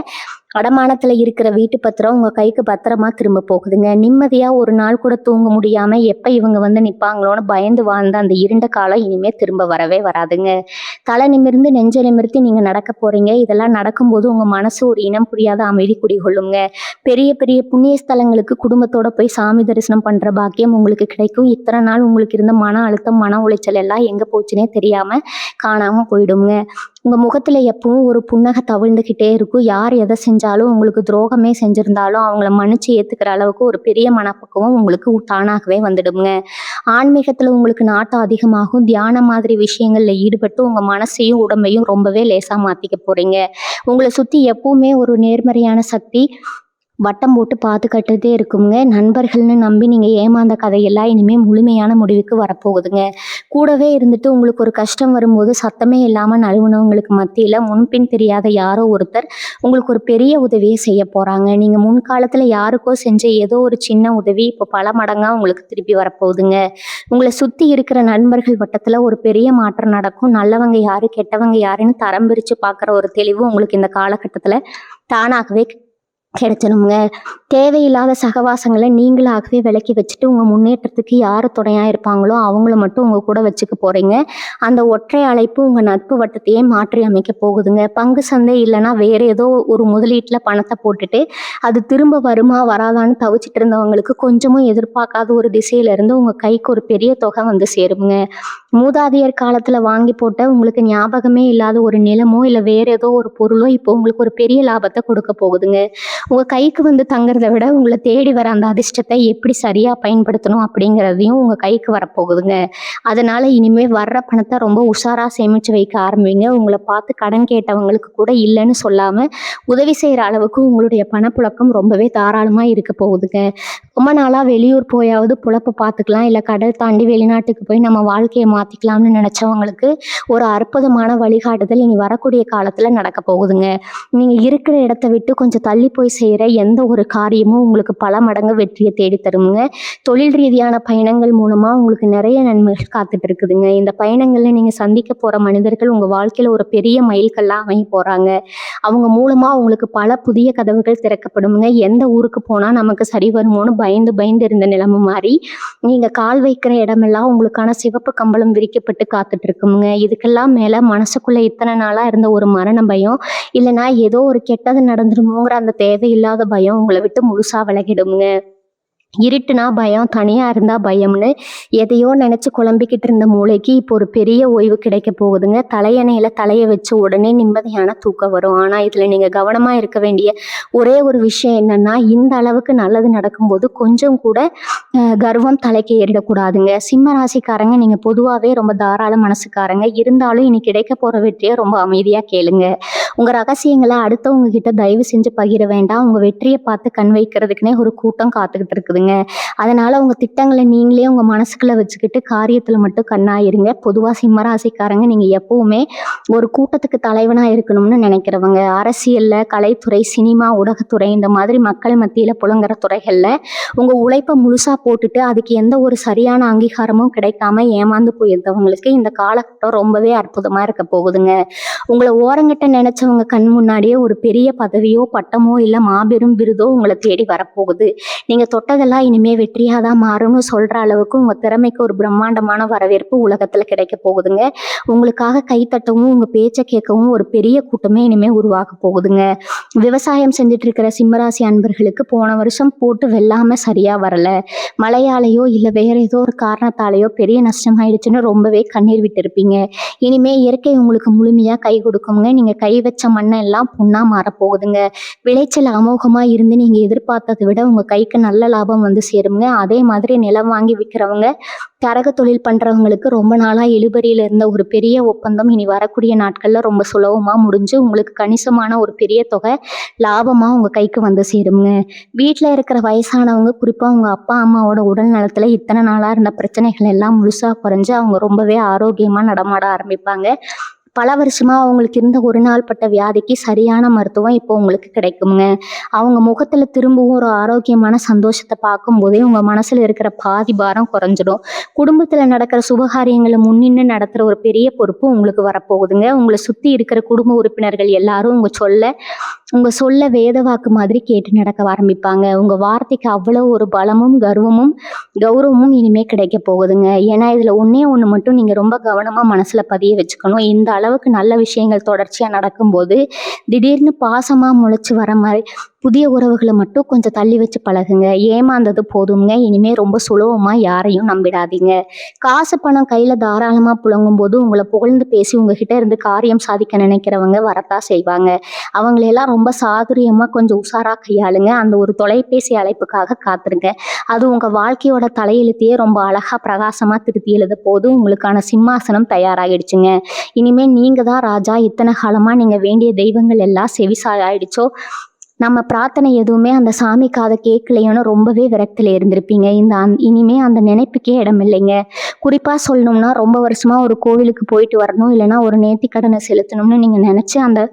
[SPEAKER 1] அடமானத்துல இருக்கிற வீட்டு பத்திரம் உங்க கைக்கு பத்திரமா திரும்ப போகுதுங்க. நிம்மதியா ஒரு நாள் கூட தூங்க முடியாம எப்ப இவங்க வந்து நிப்பாங்களோன்னு பயந்து வாழ்ந்த அந்த இருண்ட காலம் இனிமே திரும்ப வரவே வராதுங்க. தலை நிமிர்ந்து நெஞ்ச நிமிர்த்தி நீங்க நடக்க போறீங்க. இதெல்லாம் நடக்கும்போது உங்க மனசு ஒரு இனம் புரியாத அமைதி குடிகொள்ளுங்க. பெரிய பெரிய புண்ணிய ஸ்தலங்களுக்கு குடும்பத்தோட போய் சாமி தரிசனம் பண்ற பாக்கியம் உங்களுக்கு கிடைக்கும். இத்தனை நாள் உங்களுக்கு இருந்த மன அழுத்தம், மன உளைச்சல் எல்லாம் எங்க போச்சுன்னே தெரியாம காணாம போயிடுங்க. உங்க முகத்துல எப்பவும் ஒரு புன்னகை தவிழ்ந்துகிட்டே இருக்கும். யார் எதை செஞ்சாலும், உங்களுக்கு துரோகமே செஞ்சிருந்தாலும் அவங்கள மன்னிச்சு ஏத்துக்கிற அளவுக்கு ஒரு பெரிய மனப்பக்குவம் உங்களுக்கு தானாகவே வந்துடுங்க. ஆன்மீகத்துல உங்களுக்கு நாட்டம் அதிகமாகும். தியானம் மாதிரி விஷயங்கள்ல ஈடுபட்டு உங்க மனசையும் உடம்பையும் ரொம்பவே லேசா மாத்திக்க போறீங்க. உங்களை சுத்தி எப்பவுமே ஒரு நேர்மறையான சக்தி வட்டம் போட்டு பாதுகாத்துட்டே இருக்குங்க. நண்பர்கள்னு நம்பி நீங்க ஏமாந்த கதையெல்லாம் இனிமே முழுமையான முடிவுக்கு வரப்போகுதுங்க. கூடவே இருந்துட்டு உங்களுக்கு ஒரு கஷ்டம் வரும்போது சத்தமே இல்லாம நழுவுனவங்களுக்கு மத்தியில முன்பின் தெரியாத யாரோ ஒருத்தர் உங்களுக்கு ஒரு பெரிய உதவியை செய்ய போறாங்க. நீங்க முன்காலத்துல யாருக்கோ செஞ்ச ஏதோ ஒரு சின்ன உதவி இப்போ பல மடங்கா உங்களுக்கு திருப்பி வரப்போகுதுங்க. உங்களை சுத்தி இருக்கிற நண்பர்கள் வட்டத்துல ஒரு பெரிய மாற்றம் நடக்கும். நல்லவங்க யாரு கெட்டவங்க யாருன்னு தரம் பிரிச்சு பார்க்குற ஒரு தெளிவு உங்களுக்கு இந்த காலகட்டத்துல தானாகவே கிடைச்சிடுங்க. தேவையில்லாத சகவாசங்களை நீங்களாகவே விலக்கி வச்சுட்டு உங்க முன்னேற்றத்துக்கு யாரு துணையா இருப்பாங்களோ அவங்கள மட்டும் உங்க கூட வச்சுக்க போறீங்க. அந்த ஒற்றை அழைப்பு உங்க நட்பு வட்டத்தையே மாற்றி அமைக்க போகுதுங்க. பங்கு சந்தை இல்லைன்னா வேற ஏதோ ஒரு முதலீட்டுல பணத்தை போட்டுட்டு அது திரும்ப வருமா வராதான்னு தவிச்சிட்டு இருந்தவங்களுக்கு கொஞ்சமும் எதிர்பார்க்காத ஒரு திசையில இருந்து உங்க கைக்கு ஒரு பெரிய தொகை வந்து சேருங்க. மூதாதையர் காலத்துல வாங்கி போட்ட உங்களுக்கு ஞாபகமே இல்லாத ஒரு நிலமோ இல்ல வேற ஏதோ ஒரு பொருளோ இப்போ உங்களுக்கு ஒரு பெரிய லாபத்தை கொடுக்க போகுதுங்க. உங்க கைக்கு வந்து தங்குறதை விட உங்களை தேடி வர அந்த அதிர்ஷ்டத்தை எப்படி சரியா பயன்படுத்தணும் அப்படிங்கிறதையும் உங்க கைக்கு வரப்போகுதுங்க. அதனால இனிமே வர்ற பணத்தை ரொம்ப உஷாரா சேமிச்சு வைக்க ஆரம்பிங்க. உங்களை பார்த்து கடன் கேட்டவங்களுக்கு கூட இல்லைன்னு சொல்லாம உதவி செய்யற அளவுக்கு உங்களுடைய பணப்புழக்கம் ரொம்பவே தாராளமா இருக்க போகுதுங்க. ரொம்ப நாளா வெளியூர் போயாவது புழப்ப பார்த்துக்கலாம், இல்ல கடல் தாண்டி வெளிநாட்டுக்கு போய் நம்ம வாழ்க்கையை மாத்திக்கலாம்னு நினைச்சவங்களுக்கு ஒரு அற்புதமான வழிகாட்டுதல் இனி வரக்கூடிய காலத்துல நடக்க போகுதுங்க. நீங்க இருக்கிற இடத்த விட்டு கொஞ்சம் தள்ளி போய் செய்யற எந்த ஒரு காரியமும் உங்களுக்கு பல மடங்கு வெற்றியை தேடி தருமுங்க. தொழில் ரீதியான பயணங்கள் மூலமா உங்களுக்கு நிறைய நன்மைகள் காத்துட்டு இருக்குதுங்க. இந்த பயணங்கள்ல நீங்க சந்திக்க போற மனிதர்கள் உங்க வாழ்க்கையில ஒரு பெரிய மைல்கல்லா அமைய போறாங்க. அவங்க மூலமா உங்களுக்கு பல புதிய கதவுகள் திறக்கப்படுங்க. எந்த ஊருக்கு போனா நமக்கு சரி வருமோன்னு பயந்து பயந்து இருந்த நிலைமை மாறி நீங்க கால் வைக்கிற இடமெல்லாம் உங்களுக்கான சிவப்பு கம்பளம் விரிக்கப்பட்டு காத்துட்டு இருக்குங்க. இதுக்கெல்லாம் மேல மனசுக்குள்ள இத்தனை நாளா இருந்த ஒரு மரண பயம், இல்லைன்னா ஏதோ ஒரு கெட்டது நடந்துருமோங்கிற அந்த தேவையில்லாத பயம் உங்களை விட்டு முழுசா விலகிடுங்க. இருட்டுனா பயம், தனியா இருந்தா பயம்னு எதையோ நினைச்சு குழம்பிக்கிட்டு இருந்த மூளைக்கு இப்போ ஒரு பெரிய ஓய்வு கிடைக்க போகுதுங்க. தலையணையில தலையை வச்ச உடனே நிம்மதியான தூக்கம் வரும். ஆனா இதுல நீங்க கவனமா இருக்க வேண்டிய ஒரே ஒரு விஷயம் என்னன்னா, இந்த அளவுக்கு நல்லது நடக்கும்போது கொஞ்சம் கூட கர்வம் தலைக்கு ஏறிடக்கூடாதுங்க. சிம்ம ராசிக்காரங்க நீங்க பொதுவாகவே ரொம்ப தாராள மனசுக்காரங்க. இருந்தாலும் இனி கிடைக்க போற வெற்றியை ரொம்ப அமைதியா கேளுங்க. உங்கள் ரகசியங்களை அடுத்தவங்க கிட்ட தயவு செஞ்சு பகிர வேண்டாம். உங்கள் வெற்றியை பார்த்து கண் வைக்கிறதுக்குனே ஒரு கூட்டம் காத்துக்கிட்டு இருக்குதுங்க. அதனால் உங்கள் திட்டங்களை நீங்களே உங்கள் மனசுக்குள்ளே வச்சுக்கிட்டு காரியத்தில் மட்டும் கண்ணாயிருங்க. பொதுவாக சிம்மராசிக்காரங்க நீங்கள் எப்பவுமே ஒரு கூட்டத்துக்கு தலைவனாக இருக்கணும்னு நினைக்கிறவங்க. அரசியலில், கலைத்துறை, சினிமா, ஊடகத்துறை இந்த மாதிரி மக்கள் மத்தியில் புழங்குற துறைகளில் உங்கள் உழைப்பை முழுசாக போட்டுட்டு அதுக்கு எந்த ஒரு சரியான அங்கீகாரமும் கிடைக்காம ஏமாந்து போயிருந்தவங்களுக்கு இந்த காலகட்டம் ரொம்பவே அற்புதமாக இருக்க போகுதுங்க. உங்களை ஓரங்கட்ட நினைச்சவங்க கண் முன்னாடியே ஒரு பெரிய பதவியோ பட்டமோ இல்லை மாபெரும் விருதோ உங்களை தேடி வரப்போகுது. நீங்கள் தொட்டதெல்லாம் இனிமே வெற்றியாக தான் மாறும்னு சொல்கிற அளவுக்கு உங்கள் திறமைக்கு ஒரு பிரம்மாண்டமான வரவேற்பு உலகத்தில் கிடைக்க போகுதுங்க. உங்களுக்காக கைத்தட்டவும் உங்கள் பேச்சை கேட்கவும் ஒரு பெரிய கூட்டமே இனிமேல் உருவாக போகுதுங்க. விவசாயம் செஞ்சுட்டு இருக்கிற சிம்மராசி அன்பர்களுக்கு போன வருஷம் போட்டு வெள்ளாமல் சரியாக வரலை, மழையாலேயோ இல்லை வேற ஏதோ ஒரு காரணத்தாலேயோ பெரிய நஷ்டமாயிடுச்சுன்னு ரொம்பவே கண்ணீர் விட்டுருப்பீங்க. இனிமேல் இயற்கை உங்களுக்கு முழுமையாக கை கொடுக்குங்க. நீங்கள் கை வச்ச மண்ணை எல்லாம் பொண்ணாக மாறப்போகுதுங்க. விளைச்சல் அமோகமாக இருந்து நீங்கள் எதிர்பார்த்ததை விட உங்கள் கைக்கு நல்ல லாபம் வந்து சேருங்க. அதே மாதிரி நிலம் வாங்கி விற்கிறவங்க, கரக தொழில் பண்ணுறவங்களுக்கு ரொம்ப நாளாக இழுபறியில் இருந்த ஒரு பெரிய ஒப்பந்தம் இனி வரக்கூடிய நாட்களில் ரொம்ப சுலபமாக முடிஞ்சு உங்களுக்கு கணிசமான ஒரு பெரிய தொகை லாபமாக உங்கள் கைக்கு வந்து சேருங்க. வீட்டில் இருக்கிற வயசானவங்க, குறிப்பாக உங்கள் அப்பா அம்மாவோட உடல் நலத்தில் இத்தனை நாளாக இருந்த பிரச்சனைகள் எல்லாம் முழுசாக குறைஞ்சு அவங்க ரொம்பவே ஆரோக்கியமாக நடமாட ஆரம்பிப்பாங்க. பல வருஷமாக அவங்களுக்கு இருந்த ஒரு நாள் பட்ட வியாதிக்கு சரியான மருத்துவம் இப்போ உங்களுக்கு கிடைக்குங்க. அவங்க முகத்தில் திரும்பவும் ஒரு ஆரோக்கியமான சந்தோஷத்தை பார்க்கும்போதே உங்கள் மனசில் இருக்கிற பாதி பாரம் குறைஞ்சிடும். குடும்பத்தில் நடக்கிற சுபகாரியங்களை முன்னின்று நடத்துகிற ஒரு பெரிய பொறுப்பு உங்களுக்கு வரப்போகுதுங்க. உங்களை சுற்றி இருக்கிற குடும்ப உறுப்பினர்கள் எல்லாரும் உங்கள் சொல்ல வேத வாக்கு மாதிரி கேட்டு நடக்க ஆரம்பிப்பாங்க. உங்கள் வார்த்தைக்கு அவ்வளோ ஒரு பலமும் கௌரவமும் இனிமேல் கிடைக்க போகுதுங்க. ஏன்னா இதில் ஒன்று மட்டும் நீங்கள் ரொம்ப கவனமாக மனசில் பதிய வச்சுக்கணும். இந்த அளவுக்கு நல்ல விஷயங்கள் தொடர்ச்சியாக நடக்கும்போது திடீர்னு பாசமாக முளைச்சி வர மாதிரி புதிய உறவுகளை மட்டும் கொஞ்சம் தள்ளி வச்சு பழகுங்க. ஏமாந்தது போதுங்க. இனிமேல் ரொம்ப சுலபமாக யாரையும் நம்பிடாதீங்க. காசு பணம் கையில் தாராளமாக புழங்கும் போது உங்களை புகழ்ந்து பேசி உங்ககிட்ட இருந்து காரியம் சாதிக்க நினைக்கிறவங்க வரத்தான் செய்வாங்க. அவங்களையெல்லாம் ரொம்ப சாதுரியமாக கொஞ்சம் உஷாராக கையாளுங்க. அந்த ஒரு தொலைபேசி அழைப்புக்காக காத்துருங்க. அது உங்கள் வாழ்க்கையோட தலையெழுத்தையே ரொம்ப அழகாக பிரகாசமாக திருத்தி எழுத போது உங்களுக்கான சிம்மாசனம் தயாராகிடுச்சுங்க. இனிமேல் நீங்கள் தான் ராஜா. இத்தனை காலமாக நீங்கள் வேண்டிய தெய்வங்கள் எல்லாம் செவிசாயிடுச்சோ, நம்ம பிரார்த்தனை எதுவுமே அந்த சாமி காதை கேட்கலையோன்னு ரொம்பவே விரக்தியில் இருந்திருப்பீங்க. இனிமே அந்த நினைப்புக்கே இடம் இல்லைங்க. குறிப்பாக சொல்லணும்னா ரொம்ப வருஷமாக ஒரு கோவிலுக்கு போயிட்டு வரணும், இல்லைன்னா ஒரு நேர்த்திக்கடனை செலுத்தணும்னு நீங்கள் நினச்சி அந்த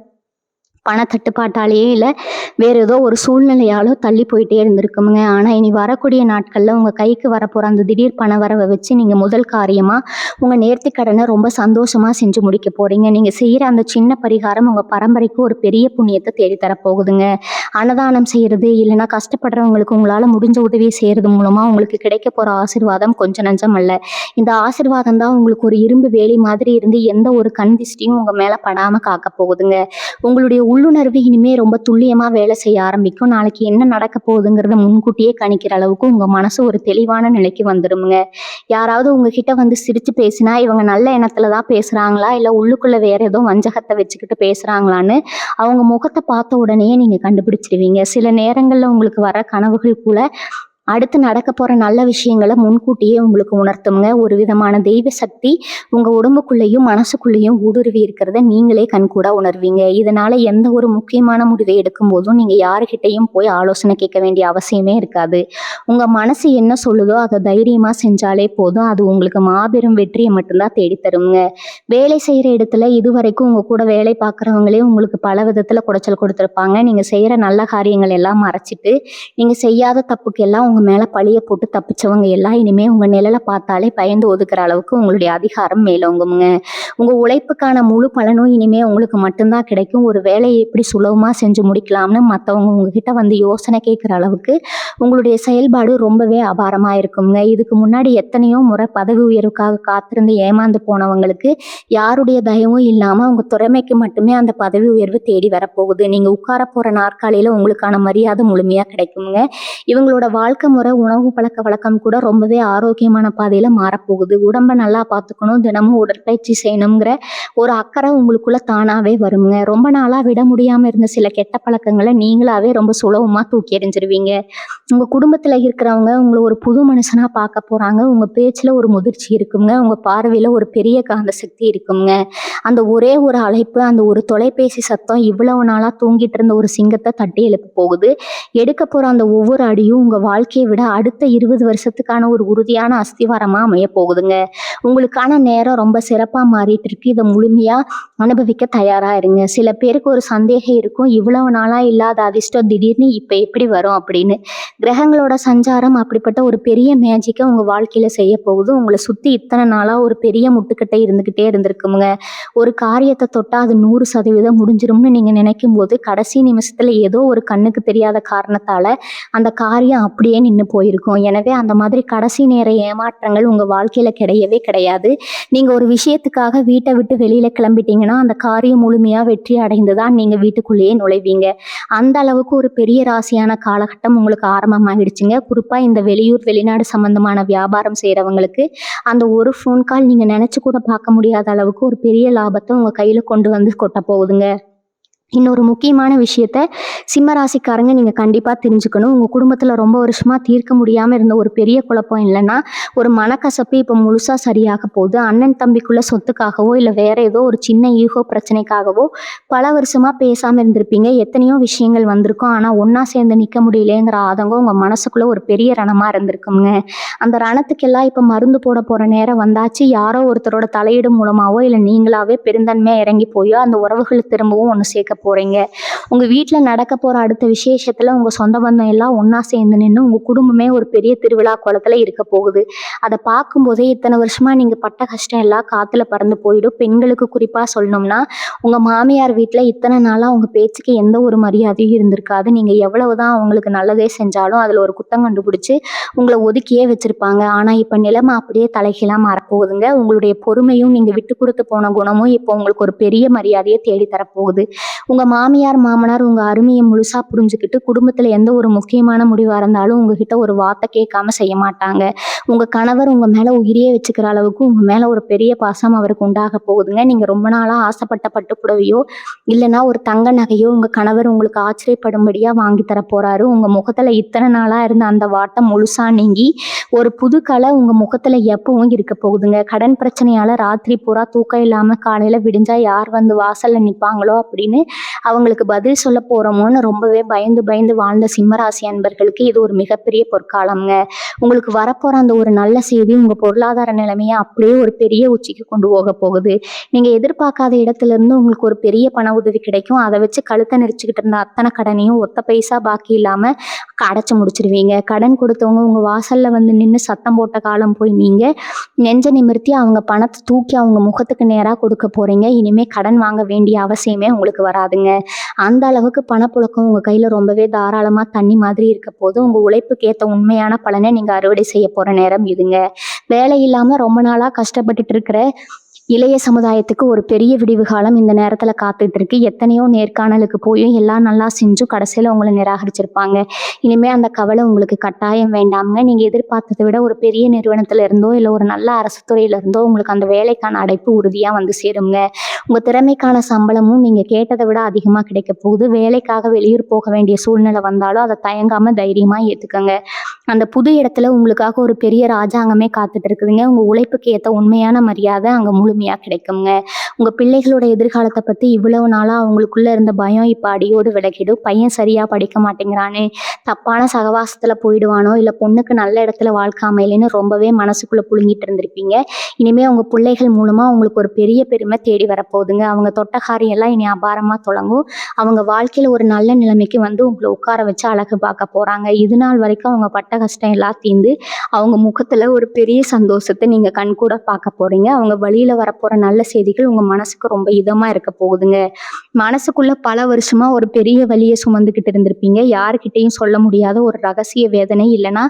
[SPEAKER 1] பணத்தட்டுப்பாட்டாலேயே இல்லை வேறு ஏதோ ஒரு சூழ்நிலையாலோ தள்ளி போயிட்டே இருந்திருக்குங்க. ஆனால் இனி வரக்கூடிய நாட்களில் உங்கள் கைக்கு வரப்போகிற அந்த திடீர் பண வரவை வச்சு நீங்கள் முதல் காரியமாக உங்கள் நேர்த்திக்கடனை ரொம்ப சந்தோஷமாக செஞ்சு முடிக்க போகிறீங்க. நீங்கள் செய்கிற அந்த சின்ன பரிகாரம் உங்கள் பரம்பரைக்கு ஒரு பெரிய புண்ணியத்தை தேடித்தரப்போகுதுங்க. அன்னதானம் செய்கிறது, இல்லைன்னா கஷ்டப்படுறவங்களுக்கு உங்களால் முடிஞ்ச உதவியை செய்கிறது மூலமாக உங்களுக்கு கிடைக்க போகிற ஆசீர்வாதம் கொஞ்சம் நஞ்சம் அல்ல. இந்த ஆசீர்வாதம் தான் உங்களுக்கு ஒரு இரும்பு வேலி மாதிரி இருந்து எந்த ஒரு கண் திஷ்டியும் உங்கள் மேலே படாமல் காக்க போகுதுங்க. உங்களுடைய உள்ளுணர்வு இனிமே ரொம்ப துல்லியமாக வேலை செய்ய ஆரம்பிக்கும். நாளைக்கு என்ன நடக்க போகுதுங்கிறத முன்கூட்டியே கணிக்கிற அளவுக்கு உங்கள் மனசு ஒரு தெளிவான நிலைக்கு வந்துடுங்க. யாராவது உங்ககிட்ட வந்து சிரித்து பேசினா இவங்க நல்ல எண்ணத்துல தான் பேசுகிறாங்களா, இல்லை உள்ளுக்குள்ளே வேற ஏதோ வஞ்சகத்தை வச்சுக்கிட்டு பேசுகிறாங்களான்னு அவங்க முகத்தை பார்த்த உடனே நீங்கள் கண்டுபிடிச்சிடுவீங்க. சில நேரங்களில் உங்களுக்கு வர கனவுகள் கூட அடுத்து நடக்க போகிற நல்ல விஷயங்களை முன்கூட்டியே உங்களுக்கு உணர்த்துங்க. ஒரு விதமான தெய்வ சக்தி உங்கள் உடம்புக்குள்ளேயும் மனசுக்குள்ளேயும் ஊடுருவி இருக்கிறத நீங்களே கண்கூட உணர்வீங்க. இதனால் எந்த ஒரு முக்கியமான முடிவை எடுக்கும் போதும் நீங்கள் யாருக்கிட்டையும் போய் ஆலோசனை கேட்க வேண்டிய அவசியமே இருக்காது. உங்கள் மனசு என்ன சொல்லுதோ அதை தைரியமாக செஞ்சாலே போதும். அது உங்களுக்கு மாபெரும் வெற்றியை மட்டும்தான் தேடித்தருங்க. வேலை செய்கிற இடத்துல இதுவரைக்கும் உங்கள் கூட வேலை பார்க்குறவங்களே உங்களுக்கு பல விதத்தில் குடைச்சல் கொடுத்துருப்பாங்க. நீங்கள் செய்கிற நல்ல காரியங்கள் எல்லாம் மறைச்சிட்டு நீங்கள் செய்யாத தப்புக்கு எல்லாம் உங்கள் மேலே பழியை போட்டு தப்பிச்சவங்க எல்லாம் இனிமேல் உங்கள் நிழலை பார்த்தாலே பயந்து ஒதுக்குற அளவுக்கு உங்களுடைய அதிகாரம் மேலோங்குங்க. உங்கள் உழைப்புக்கான முழு பலனும் இனிமேல் உங்களுக்கு மட்டும்தான் கிடைக்கும். ஒரு வேலையை எப்படி சுலபமாக செஞ்சு முடிக்கலாம்னு மற்றவங்க உங்ககிட்ட வந்து யோசனை கேட்குற அளவுக்கு உங்களுடைய செயல்பாடு ரொம்பவே அபாரமாக இருக்குங்க. இதுக்கு முன்னாடி எத்தனையோ முறை பதவி உயர்வுக்காக காத்திருந்து ஏமாந்து போனவங்களுக்கு யாருடைய தயவும் இல்லாமல் உங்கள் திறமைக்கு மட்டுமே அந்த பதவி உயர்வு தேடி வரப்போகுது. நீங்கள் உட்கார போகிற நாற்காலியில் உங்களுக்கான மரியாதை முழுமையாக கிடைக்குங்க. இவங்களோட வாழ்க்கை வாழ்க்கை முறை, உணவு பழக்கவழக்கம் கூட ரொம்பவே ஆரோக்கியமான பாதையில மாறப்போகுது. உடம்ப நல்லா பார்த்துக்கணும், தினமும் உடற்பயிற்சி செய்யணுங்கிற ஒரு அக்கறை உங்களுக்குள்ள தானாவே வருங்க. ரொம்ப நாளா விட முடியாம இருந்த சில கெட்ட பழக்கங்கள நீங்களாவே ரொம்ப சுலபமா தூக்கி எறிஞ்சிருவீங்க. உங்க குடும்பத்துல இருக்கிறவங்க உங்கள ஒரு புது மனுஷனா பார்க்க போறாங்க. உங்க பேச்சுல ஒரு முதிர்ச்சி இருக்குங்க. உங்க பார்வையில ஒரு பெரிய காந்த சக்தி இருக்குங்க. அந்த ஒரே ஒரு அழைப்பு, அந்த ஒரு தொலைபேசி சத்தம் இவ்வளவு நாளா தூங்கிட்டு இருந்த ஒரு சிங்கத்த தட்டி எழுப்ப போகுது. எடுக்க போற அந்த ஒவ்வொரு அடியும் உங்க வாழ்க்கைய விட அடுத்த 20 வருஷத்துக்கான ஒரு உறுதியான அஸ்திவாரமா அமைய போகுதுங்க. உங்களுக்கான நேரம் ரொம்ப சிறப்பா மாறிட்டு இருக்கு. இத முழுமையா அனுபவிக்க தயாரா இருங்க. சில பேருக்கு ஒரு சந்தேகம் இருக்கும். இவ்வளவு நாளா இல்லாத அதிர்ஷ்டம் திடீர்னு இப்ப எப்படி வரும் அப்படின்னு. கிரகங்களோட சஞ்சாரம் அப்படிப்பட்ட ஒரு பெரிய மேஜிக்க உங்க வாழ்க்கையில செய்ய போகுது. உங்கள சுத்தி இத்தனை நாளா ஒரு பெரிய முட்டுக்கட்டை இருந்துகிட்டே இருந்திருக்குங்க. ஒரு காரியத்தை தொட்டா அது 100% முடிஞ்சிரும்னு நீங்க நினைக்கும் போது கடைசி நிமிஷத்துல ஏதோ ஒரு கண்ணுக்கு தெரியாத காரணத்தால அந்த காரியம் அப்படியே நின்னு போயிருக்கும். எனவே அந்த மாதிரி கடைசி நேர ஏமாற்றங்கள் உங்க வாழ்க்கையில கிடையவே கிடையாது. நீங்க ஒரு விஷயத்துக்காக வீட்டை விட்டு வெளியில கிளம்பிட்டீங்கன்னா அந்த காரியம் முழுமையா வெற்றி அடைந்துதான் நீங்க வீட்டுக்குள்ளேயே நுழைவீங்க. அந்த அளவுக்கு ஒரு பெரிய ராசியான காலகட்டம் உங்களுக்கு ஆரம்பமாகிடுச்சுங்க. குறிப்பா இந்த வெளியூர் வெளிநாடு சம்பந்தமான வியாபாரம் செய்யறவங்களுக்கு அந்த ஒரு ஃபோன் கால் நீங்க நினைச்சு கூட பார்க்க முடியாத அளவுக்கு ஒரு பெரிய லாபத்தை உங்க கையில கொண்டு வந்து கொட்ட போகுதுங்க. இன்னொரு முக்கியமான விஷயத்த சிம்ம ராசிக்காரங்க நீங்க கண்டிப்பா தெரிஞ்சுக்கணும். உங்க குடும்பத்துல ரொம்ப வருஷமா தீர்க்க முடியாம இருந்த ஒரு பெரிய குழப்பம் இல்லைன்னா ஒரு மனக்கசப்பு இப்ப முழுசா சரியாக போகுது. அண்ணன் தம்பிக்குள்ள சொத்துக்காகவோ இல்ல வேற ஏதோ ஒரு சின்ன ஈகோ பிரச்சனைக்காகவோ பல வருஷமா பேசாம இருந்திருப்பீங்க. எத்தனையோ விஷயங்கள் வந்திருக்கும். ஆனா ஒன்னா சேர்ந்து நிக்க முடியலங்கிற ஆதங்கம் உங்க மனசுக்குள்ள ஒரு பெரிய ரணமா இருந்திருக்குங்க. அந்த ரணத்துக்கெல்லாம் இப்ப மருந்து போட போற நேரம் வந்தாச்சு. யாரோ ஒருத்தரோட தலையீடு மூலமாவோ இல்ல நீங்களாவே பெருந்தன்மையா இறங்கி போயோ அந்த உறவுகளை திரும்பவும் ஒண்ணு சேர்க்க போறீங்க. உங்க வீட்டுல நடக்க போற அடுத்த விசேஷத்துல உங்க சொந்த பந்தம் எல்லாம் ஒன்னா சேர்ந்து நின்று உங்க குடும்பமே ஒரு பெரிய திருவிழா கோலத்துல இருக்க போகுது. அதை பார்க்கும் போதே இத்தனை வருஷமா நீங்க பட்ட கஷ்டம் எல்லாம் காத்துல பறந்து போயிடும். பெண்களுக்கு குறிப்பா சொல்லணும்னா உங்க மாமியார் வீட்டுல இத்தனை நாளா உங்க பேச்சுக்கு எந்த ஒரு மரியாதையும் இருந்திருக்காது. நீங்க எவ்வளவுதான் அவங்களுக்கு நல்லதே செஞ்சாலும் அதுல ஒரு குத்தம் கண்டுபிடிச்சு உங்களை ஒதுக்கியே வச்சிருப்பாங்க. ஆனா இப்ப நிலைமை அப்படியே தலைகீழா மாறப்போகுதுங்க. உங்களுடைய பொறுமையும் நீங்க விட்டு கொடுத்து போன குணமும் இப்போ உங்களுக்கு ஒரு பெரிய மரியாதையை தேடி தரப்போகுது. உங்க மாமியார் மாமனார் உங்க அருமையை முழுசா புரிஞ்சுக்கிட்டு குடும்பத்துல எந்த ஒரு முக்கியமான முடிவா இருந்தாலும் உங்ககிட்ட ஒரு வார்த்தை கேட்காம செய்ய மாட்டாங்க. உங்க கணவர் உங்க மேல உயிரியே வச்சுக்கிற அளவுக்கு உங்க மேல ஒரு பெரிய பாசம் அவருக்கு உண்டாக போகுதுங்க. நீங்க ரொம்ப நாளா ஆசைப்பட்ட பட்டு புடவையோ இல்லைன்னா ஒரு தங்க நகையோ உங்க கணவர் உங்களுக்கு ஆச்சரியப்படும்படியா வாங்கி தர போறாரு. உங்க முகத்துல இத்தனை நாளா இருந்த அந்த வாட்டம் முழுசா நீங்கி ஒரு புது கலை உங்க முகத்துல எப்பவும் இருக்க போகுதுங்க. கடன் பிரச்சனையால ராத்திரி பூரா தூக்கம் இல்லாம காலையில விடிஞ்சா யார் வந்து வாசல்ல நிப்பாங்களோ அப்படின்னு அவங்களுக்கு பதில் சொல்ல போறோமோன்னு ரொம்பவே பயந்து பயந்து வாழ்ந்த சிம்மராசி அன்பர்களுக்கு இது ஒரு மிகப்பெரிய பொற்காலம்ங்க. உங்களுக்கு வரப்போற அந்த ஒரு நல்ல செய்தி உங்க பொருளாதார நிலைமையை அப்படியே ஒரு பெரிய உச்சிக்கு கொண்டு போக போகுது. நீங்க எதிர்பார்க்காத இடத்துல இருந்து உங்களுக்கு ஒரு பெரிய பண உதவி கிடைக்கும். அதை வச்சு கழுத்தை நெரிச்சுக்கிட்டு இருந்த அத்தனை கடனையும் ஒத்த பைசா பாக்கி இல்லாம அடைச்சு முடிச்சிருவீங்க. கடன் கொடுத்தவங்க உங்க வாசல்ல வந்து நின்று சத்தம் போட்ட காலம் போய் நீங்க நெஞ்ச நிமிர்த்தி அவங்க பணத்தை தூக்கி அவங்க முகத்துக்கு நேரா கொடுக்க போறீங்க. இனிமே கடன் வாங்க வேண்டிய அவசியமே உங்களுக்கு வராதுங்க. அந்த அளவுக்கு பணப்புழக்கம் உங்க கையில ரொம்பவே தாராளமா தண்ணி மாதிரி இருக்க போது உங்க உழைப்புக்கு ஏத்த உண்மையான பலனை நீங்க அறுவடை செய்ய போற நேரம் இதுங்க. வேலை இல்லாம ரொம்ப நாளா கஷ்டப்பட்டுட்டு இருக்கிற இளைய சமுதாயத்துக்கு ஒரு பெரிய விடிவு காலம் இந்த நேரத்துல காத்துட்டு இருக்கு. எத்தனையோ நேர்காணலுக்கு போயும் எல்லாம் நல்லா செஞ்சும் கடைசியில உங்களை நிராகரிச்சிருப்பாங்க. இனிமே அந்த கவலை உங்களுக்கு கட்டாயம் வேண்டாமுங்க. நீங்க எதிர்பார்த்ததை விட ஒரு பெரிய நிறுவனத்துல இருந்தோ இல்ல ஒரு நல்ல அரசு துறையில இருந்தோ உங்களுக்கு அந்த வேலைக்கான அழைப்பு உறுதியா வந்து சேருங்க. உங்க திறமைக்கான சம்பளமும் நீங்க கேட்டதை விட அதிகமா கிடைக்க போகுது. வேலைக்காக வெளியூர் போக வேண்டிய சூழ்நிலை வந்தாலும் அதை தயங்காம தைரியமா ஏத்துக்கங்க. அந்த புது இடத்துல உங்களுக்காக ஒரு பெரிய ராஜாங்கமே காத்துட்டு இருக்குதுங்க. உங்க உழைப்புக்கு ஏத்த உண்மையான மரியாதை அங்க முழுமையா கிடைக்குங்க. உங்க பிள்ளைகளோட எதிர்காலத்தை பத்தி இவ்வளவு நாளா அவங்களுக்குள்ள இருந்த பயம் இப்ப அடியோடு விலகிடும். பையன் சரியா படிக்க மாட்டேங்கிறானே, தப்பான சகவாசத்துல போயிடுவானோ இல்ல பொண்ணுக்கு நல்ல இடத்துல வாழ்க்கை அமையலைன்னு ரொம்பவே மனசுக்குள்ள புழுங்கிட்டு இருந்திருப்பீங்க. இனிமே உங்க பிள்ளைகள் மூலமா உங்களுக்கு ஒரு பெரிய பெருமை தேடி வரப்போகுதுங்க. அவங்க தொட்ட காரியம் எல்லாம் இனி அபாரமா தொடங்கும். அவங்க வாழ்க்கையில ஒரு நல்ல நிலைமைக்கு வந்து உங்களை உட்கார வச்சு அழகு பார்க்க போறாங்க. இது நாள் வரைக்கும் அவங்க பட்ட கஷ்டம் எல்லாம் தீர்ந்து அவங்க முகத்துல ஒரு பெரிய சந்தோஷத்தை நீங்க கண்கூட பார்க்க போறீங்க. அவங்க வழியில வரப்போற நல்ல செய்திகள் உங்க மனசுக்கு ரொம்ப இதமா இருக்க போகுதுங்க. மனசுக்குள்ள பல வருஷமா ஒரு பெரிய வலியை சுமந்துக்கிட்டு இருந்திருப்பீங்க. யாருக்கிட்டையும் சொல்ல முடியாத ஒரு ரகசிய வேதனை இல்லைன்னா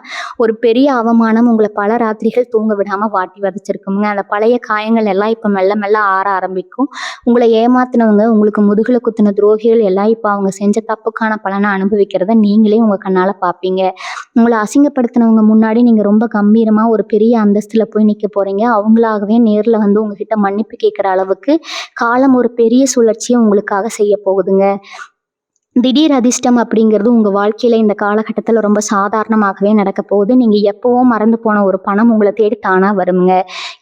[SPEAKER 1] ஒரு பெரிய அவமானம் உங்களை பல ராத்திரிகள் தூங்க விடாம வாட்டி வதச்சிருக்குங்க. அந்த பழைய காயங்கள் எல்லாம் இப்ப மெல்ல மெல்ல ஆற ஆரம்பிக்கும். உங்களை ஏமாத்தினவங்க உங்களுக்கு முதுகுல குத்தின துரோகிகள் எல்லாம் இப்ப அவங்க செஞ்ச தப்புக்கான பலனை அனுபவிக்கிறத நீங்களே உங்க கண்ணால பார்ப்பீங்க. உங்கள அசிங்கப்படுத்தினவங்க முன்னாடி நீங்க ரொம்ப கம்பீரமா ஒரு பெரிய அந்தஸ்துல போய் நிக்க போறீங்க. அவங்களாகவே நேர்ல வந்து உங்ககிட்ட மன்னிப்பு கேட்கிற அளவுக்கு காலம் ஒரு பெரிய சுழற்சிய உங்களுக்காக செய்ய போகுதுங்க. திடீர் அதிர்ஷ்டம் அப்படிங்கிறது உங்க வாழ்க்கையில இந்த காலகட்டத்துல ரொம்ப சாதாரணமாகவே நடக்க போகுது. நீங்க எப்பவோ மறந்து போன ஒரு பணம் உங்கள தேடி தானா வருங்க.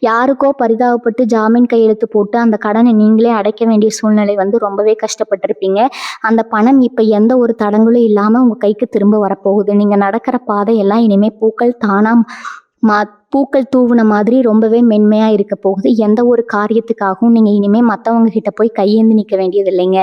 [SPEAKER 1] யாருக்கோ பரிதாபப்பட்டு ஜாமீன் கையெழுத்து போட்டு அந்த கடனை நீங்களே அடைக்க வேண்டிய சூழ்நிலை வந்து ரொம்பவே கஷ்டப்பட்டிருப்பீங்க. அந்த பணம் இப்ப எந்த ஒரு தடங்கலும் இல்லாம உங்க கைக்கு திரும்ப வரப்போகுது. நீங்க நடக்கிற பாதையெல்லாம் இனிமே பூக்கள் தானா பூக்கள் தூவுன மாதிரி ரொம்பவே மென்மையா இருக்க போகுது. எந்த ஒரு காரியத்துக்காகவும் நீங்க இனிமே மத்தவங்க கிட்ட போய் கையேந்தி நிக்க வேண்டியது இல்லைங்க.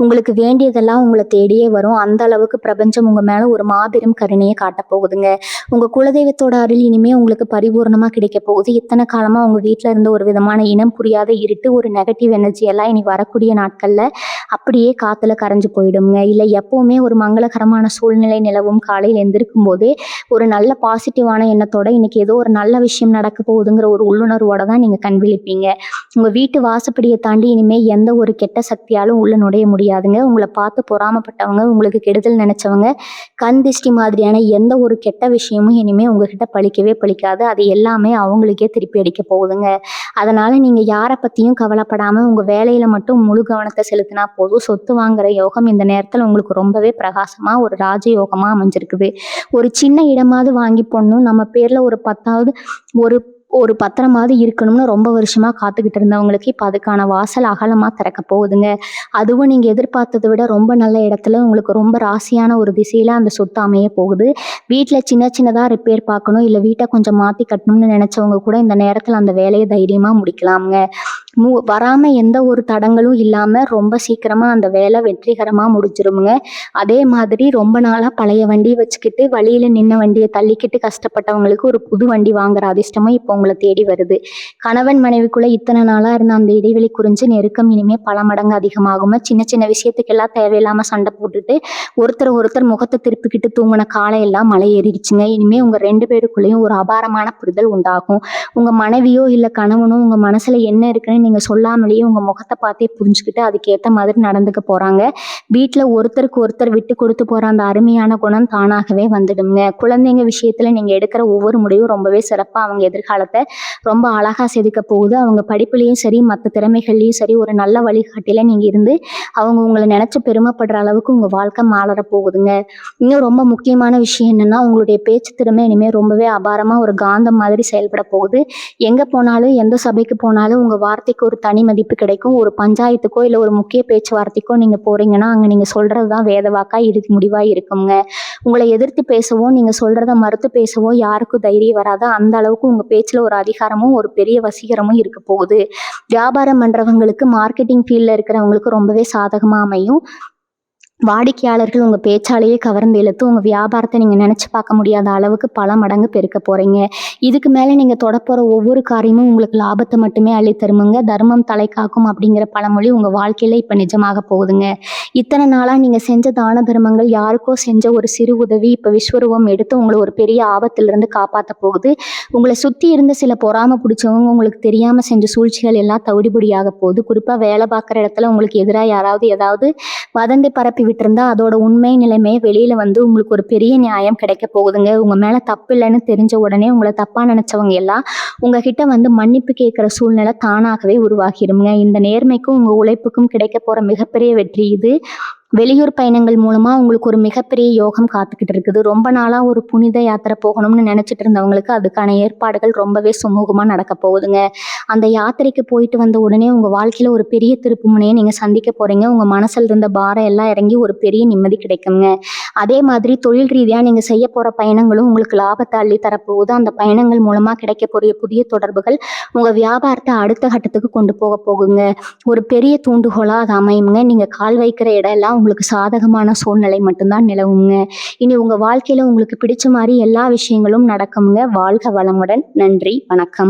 [SPEAKER 1] உங்களுக்கு வேண்டியதெல்லாம் உங்கள தேடியே வரும். அந்த அளவுக்கு பிரபஞ்சம் உங்க மேல ஒரு மாபெரும் கருணைய காட்டப் போகுதுங்க. உங்க குலதெய்வத்தோட அருள் இனிமே உங்களுக்கு பரிபூரணமா கிடைக்க போகுது. இத்தனை காலமா உங்க வீட்ல இருந்த ஒரு விதமான இனம் புரியாத இருட்டு, ஒரு நெகட்டிவ் எனர்ஜி எல்லாம் இனி வரக்கூடிய நாட்கள்ல அப்படியே காத்துல கரைஞ்சு போயிடுங்க. இல்ல எப்பவுமே ஒரு மங்களகரமான சூழ்நிலை நிலவும் காலையில எந்திரிக்கும் போதே ஒரு நல்ல பாசிட்டிவான எண்ணத்தோட இன்னைக்கு ஏதோ ஒரு நல்ல விஷயம் நடக்க போகுதுங்கிற ஒரு உள்ளுணர்வோட தான் நீங்க கண் விழிப்பீங்க. உங்க வீட்டு வாசப்படியை தாண்டி இனிமே எந்த ஒரு கெட்ட சக்தியாலும் உள்ள நுழைய முடியாதுங்க. உங்களை பார்த்து பொறாமப்பட்டவங்க, உங்களுக்கு கெடுதல் நினைச்சவங்க, கண் திஷ்டி மாதிரியான எந்த ஒரு கெட்ட விஷயமும் இனிமே உங்ககிட்ட பழிக்கவே பழிக்காது. அது எல்லாமே அவங்களுக்கே திருப்பி அடிக்க போகுதுங்க. அதனால நீங்க யாரை பத்தியும் கவலைப்படாம உங்க வேலையில மட்டும் முழு கவனத்தை செலுத்தினா போதும். சொத்து வாங்குற யோகம் இந்த நேரத்துல உங்களுக்கு ரொம்பவே பிரகாசமா ஒரு ராஜயோகமா அமைஞ்சிருக்குது. ஒரு சின்ன இடமாவது வாங்கி போடணும், நம்ம பேர்ல ஒரு 10வது ஒரு ஒரு பத்திரமாவது இருக்கணும்னு ரொம்ப வருஷமா காத்துக்கிட்டு இருந்தவங்களுக்கு இப்போ அதுக்கான வாசல் அகலமா திறக்க போகுதுங்க. அதுவும் நீங்க எதிர்பார்த்ததை விட ரொம்ப நல்ல இடத்துல உங்களுக்கு ரொம்ப ராசியான ஒரு திசையில அந்த சொத்து அமைய போகுது. வீட்டுல சின்ன சின்னதா ரிப்பேர் பார்க்கணும், இல்ல வீட்டை கொஞ்சம் மாத்தி கட்டணும்னு நினைச்சவங்க கூட இந்த நேரத்துல அந்த வேலையை தைரியமா முடிக்கலாம்ங்க. வராம எந்த ஒரு தடங்களும் இல்லாம ரொம்ப சீக்கிரமா அந்த வேலை வெற்றிகரமா முடிஞ்சிருமுங்க. அதே மாதிரி ரொம்ப நாளா பழைய வண்டி வச்சுக்கிட்டு வழியில நின்ன வண்டியை தள்ளிக்கிட்டு கஷ்டப்பட்டவங்களுக்கு ஒரு புது வண்டி வாங்குற அதிர்ஷ்டமும் இப்போ உங்களை தேடி வருது. கணவன் மனைவிக்குள்ள இத்தனை நாளா இருந்த அந்த இடைவெளி குறிஞ்சு நெருக்கம் இனிமே பல மடங்கு அதிகமாகுங்க. சின்ன சின்ன விஷயத்துக்கெல்லாம் தேவையில்லாம சண்டை போட்டுட்டு ஒருத்தர் முகத்தை திருப்பிக்கிட்டு தூங்கின காலையெல்லாம் மலை ஏறிடுச்சுங்க. இனிமே உங்க 2 பேருக்குள்ளேயும் ஒரு அபாரமான புரிதல் உண்டாகும். உங்க மனைவியோ இல்ல கணவனோ உங்க மனசுல என்ன இருக்குன்னு நீங்க சொல்லாமலேயே உங்க முகத்தை பார்த்தே புரிஞ்சுக்கிட்டு அதுக்கேற்ற மாதிரி நடந்துக்க போறாங்க. வீட்டுல ஒருத்தருக்கு ஒருத்தர் விட்டு கொடுத்து போற அந்த அருமையான குணம் தானாகவே வந்துடுங்க. குழந்தைங்க விஷயத்துல நீங்க எடுக்கிற ஒவ்வொரு முடிவும் ரொம்பவே சிறப்பா அவங்க எதிர்காலத்தை ரொம்ப அழகா செதுக்க போகுது. அவங்க படிப்புலயும் சரி, மற்ற திறமைகள்லயும் சரி ஒரு நல்ல வழிகாட்டில நீங்க இருந்து அவங்க உங்களை நினைச்சு பெருமைப்படுற அளவுக்கு உங்க வாழ்க்கை மாளர போகுதுங்க. இன்னும் ரொம்ப முக்கியமான விஷயம் என்னன்னா, உங்களுடைய பேச்சு திறமை இனிமே ரொம்பவே அபாரமா ஒரு காந்தம் மாதிரி செயல்பட போகுது. எங்க போனாலும் எந்த சபைக்கு போனாலும் உங்க வார்த்தைக்கு ஒரு தனி மதிப்பு கிடைக்கும். ஒரு பஞ்சாயத்துக்கோ இல்ல ஒரு முக்கிய பேச்சுவார்த்தைக்கோ நீங்க போறீங்கன்னா அங்க நீங்க சொல்றதுதான் வேதவாக்கா இறுதி முடிவா இருக்குங்க. உங்களை எதிர்த்து பேசவோ நீங்க சொல்றத மறுத்து பேசவோ யாருக்கும் தைரியம் வராது. அந்த அளவுக்கு உங்க பேச்சுல ஒரு அதிகாரமும் ஒரு பெரிய வசீகரமும் இருக்க போகுது. வியாபாரம் பண்றவங்களுக்கு, மார்க்கெட்டிங் ஃபீல்ட்ல இருக்கிறவங்களுக்கு ரொம்பவே சாதகமா அமையும். வாடிக்கையாளர்கள் உங்க பேச்சாலேயே கவர்ந்து இழுத்து உங்க வியாபாரத்தை நீங்க நினைச்சு பார்க்க முடியாத அளவுக்கு பல மடங்கு பெருக்க போறீங்க. இதுக்கு மேல நீங்க தொடப்போற ஒவ்வொரு காரியமும் உங்களுக்கு லாபத்தை மட்டுமே அள்ளி தருமுங்க. தர்மம் தலை காக்கும் அப்படிங்கிற பழமொழி உங்க வாழ்க்கையில இப்ப நிஜமாக போகுதுங்க. இத்தனை நாளா நீங்க செஞ்ச தான தர்மங்கள், யாருக்கோ செஞ்ச ஒரு சிறு உதவி இப்ப விஸ்வரூபம் எடுத்து உங்களை ஒரு பெரிய ஆபத்திலிருந்து காப்பாற்ற போகுது. உங்களை சுத்தி இருந்த சில பொறாம பிடிச்சவங்க உங்களுக்கு தெரியாம செஞ்ச சூழ்ச்சிகள் எல்லாம் தவிடுபடியாக போகுது. குறிப்பா வேலை பார்க்குற இடத்துல உங்களுக்கு எதிராக யாராவது ஏதாவது வதந்தி பரப்பி விட்டிருந்தா அதோட உண்மை நிலைமையை வெளியில வந்து உங்களுக்கு ஒரு பெரிய நியாயம் கிடைக்க போகுதுங்க. உங்க மேல தப்பு இல்லைன்னு தெரிஞ்ச உடனே உங்களை தப்பா நினைச்சவங்க எல்லாம் உங்ககிட்ட வந்து மன்னிப்பு கேட்கிற சூழ்நிலை தானாகவே உருவாகிருங்க. இந்த நேர்மைக்கும் உங்க உழைப்புக்கும் கிடைக்க போற மிகப்பெரிய வெற்றி இது. வெளியூர் பயணங்கள் மூலமா உங்களுக்கு ஒரு மிகப்பெரிய யோகம் காத்துக்கிட்டு இருக்குது. ரொம்ப நாளா ஒரு புனித யாத்திரை போகணும்னு நினைச்சிட்டு இருந்தவங்களுக்கு அதுக்கான ஏற்பாடுகள் ரொம்பவே சுமூகமா நடக்க போகுதுங்க. அந்த யாத்திரைக்கு போயிட்டு வந்த உடனே உங்க வாழ்க்கையில ஒரு பெரிய திருப்பு முனையை நீங்க சந்திக்க போறீங்க. உங்க மனசுல இருந்த பாரம் எல்லாம் இறங்கி ஒரு பெரிய நிம்மதி கிடைக்குங்க. அதே மாதிரி தொழில் ரீதியா நீங்க செய்ய போற பயணங்களும் உங்களுக்கு லாபத்தை அள்ளி தரப்போகுது. அந்த பயணங்கள் மூலமா கிடைக்க போற புதிய தொடர்புகள் உங்க வியாபாரத்தை அடுத்த கட்டத்துக்கு கொண்டு போக போகுங்க. ஒரு பெரிய தூண்டுகோலா அது அமையுங்க. நீங்க கால் வைக்கிற இடம் எல்லாம் உங்களுக்கு சாதகமான சூழ்நிலை மட்டும்தான் நிலவுங்க. இனி உங்க வாழ்க்கையில உங்களுக்கு பிடிச்ச மாதிரி எல்லா விஷயங்களும் நடக்குங்க. வாழ்க வளமுடன். நன்றி, வணக்கம்.